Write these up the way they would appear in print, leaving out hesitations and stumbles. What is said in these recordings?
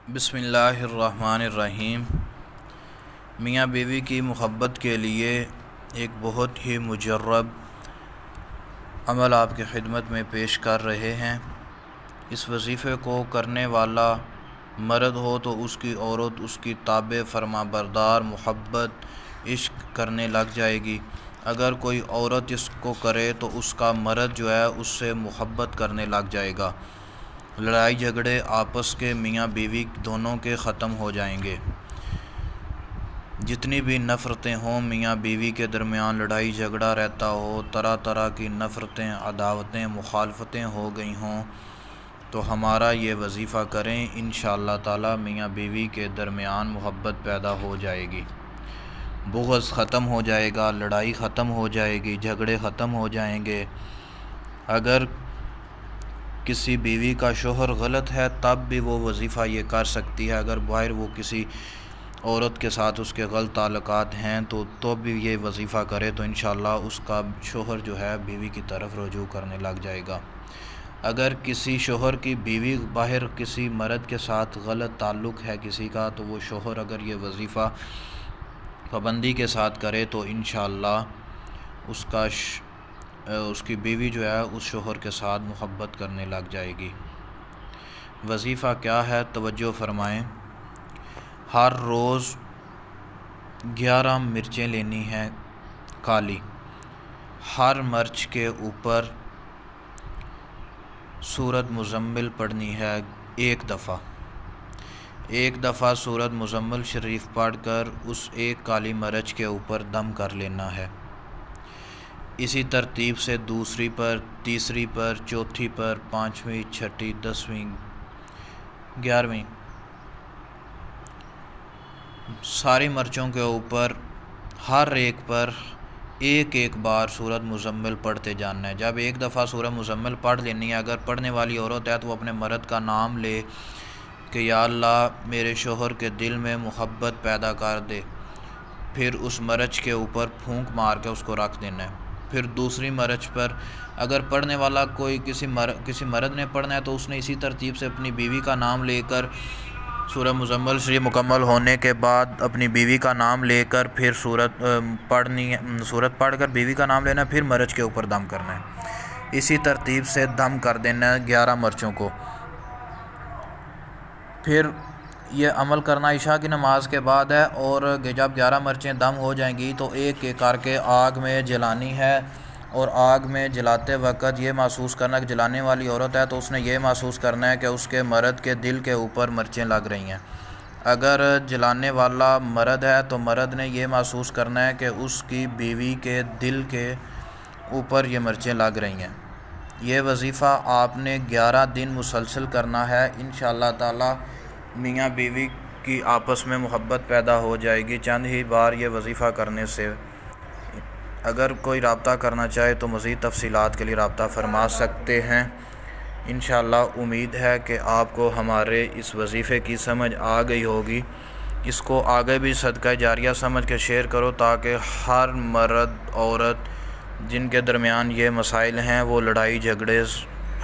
بسم اللہ الرحمن الرحیم۔ میاں بیوی کی محبت کے لیے ایک بہت ہی مجرب عمل آپ کی خدمت میں پیش کر رہے ہیں۔ اس وظیفے کو کرنے والا مرد ہو تو اس کی عورت اس کی تابع فرما بردار محبت عشق کرنے لگ جائے گی۔ اگر کوئی عورت اس کو کرے تو اس کا مرد جو ہے اس سے محبت کرنے لگ جائے گا۔ لڑائی جھگڑے آپس کے میاں بیوی دونوں کے ختم ہو جائیں گے۔ جتنی بھی نفرتیں ہوں میاں بیوی کے درمیان لڑائی جھگڑا رہتا ہو، طرح طرح کی نفرتیں، عداوتیں، مخالفتیں ہو گئی ہوں، تو ہمارا یہ وظیفہ کریں، انشاءاللہ تعالی میاں بیوی کے درمیان محبت پیدا ہو جائے گی، بغض ختم ہو جائے گا، لڑائی ختم ہو جائے گی، جھگڑے ختم ہو جائیں گے۔ اگر کسی بیوی کا شوہر غلط ہے تب بھی وہ وظیفہ یہ کر سکتی ہے۔ اگر باہر وہ کسی عورت کے ساتھ اس کے غلط تعلقات ہیں تو بھی یہ وظیفہ کرے تو انشاءاللہ اس کا شوہر جو ہے بیوی کی طرف رجوع کرنے لگ جائے گا۔ اگر کسی شوہر کی بیوی باہر کسی مرد کے ساتھ غلط تعلق ہے کسی کا، تو وہ شوہر اگر یہ وظیفہ پابندی کے ساتھ کرے تو انشاءاللہ اس کی بیوی جو ہے اس شوہر کے ساتھ محبت کرنے لگ جائے گی۔ وظیفہ کیا ہے؟ توجہ فرمائیں۔ ہر روز 11 مرچیں لینی ہیں کالی۔ ہر مرچ کے اوپر سورۃ مزمل پڑھنی ہے ایک دفعہ سورۃ مزمل شریف پڑھ کر اس ایک کالی مرچ کے اوپر دم کر لینا ہے۔ اسی ترتیب سے دوسری پر، تیسری پر، چوتھی پر، پانچویں، چھٹی، 10ویں، 11ویں، ساری مرچوں کے اوپر ہر ایک پر ایک ایک بار سورۃ مزمل پڑھتے جانا ہے۔ جب ایک دفعہ سورۃ مزمل پڑھ لینی ہے، اگر پڑھنے والی عورت ہے تو وہ اپنے مرد کا نام لے کہ یا اللہ میرے شوہر کے دل میں محبت پیدا کر دے، پھر اس مرچ کے اوپر پھونک مار کے اس کو رکھ دینا ہے۔ پھر دوسری مرچ پر اگر پڑھنے والا کوئی کسی مرد نے پڑھنا ہے تو اس نے اسی ترتیب سے اپنی بیوی کا نام لے کر سورہ مزمل شریف مکمل ہونے کے بعد اپنی بیوی کا نام لے کر پھر سورت پڑھ کر بیوی کا نام لینا، پھر مرچ کے اوپر دم کرنا ہے۔ اسی ترتیب سے دم کر دینا ہے 11 مرچوں کو۔ پھر یہ عمل کرنا عشاء کی نماز کے بعد ہے، اور جب 11 مرچیں دم ہو جائیں گی تو ایک ایک کر کے آگ میں جلانی ہے، اور آگ میں جلاتے وقت یہ محسوس کرنا کہ جلانے والی عورت ہے تو اس نے یہ محسوس کرنا ہے کہ اس کے مرد کے دل کے اوپر مرچیں لگ رہی ہیں۔ اگر جلانے والا مرد ہے تو مرد نے یہ محسوس کرنا ہے کہ اس کی بیوی کے دل کے اوپر یہ مرچیں لگ رہی ہیں۔ یہ وظیفہ آپ نے 11 دن مسلسل کرنا ہے، انشاءاللہ تعالی میاں بیوی کی آپس میں محبت پیدا ہو جائے گی چند ہی بار یہ وظیفہ کرنے سے۔ اگر کوئی رابطہ کرنا چاہے تو مزید تفصیلات کے لیے رابطہ فرما سکتے ہیں۔ انشاءاللہ امید ہے کہ آپ کو ہمارے اس وظیفے کی سمجھ آ گئی ہوگی۔ اس کو آگے بھی صدقہ جاریہ سمجھ کے شیئر کرو تاکہ ہر مرد عورت جن کے درمیان یہ مسائل ہیں، وہ لڑائی جھگڑے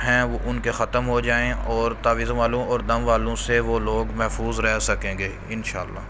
ہیں، وہ ان کے ختم ہو جائیں، اور تعویذ والوں اور دم والوں سے وہ لوگ محفوظ رہ سکیں گے انشاءاللہ۔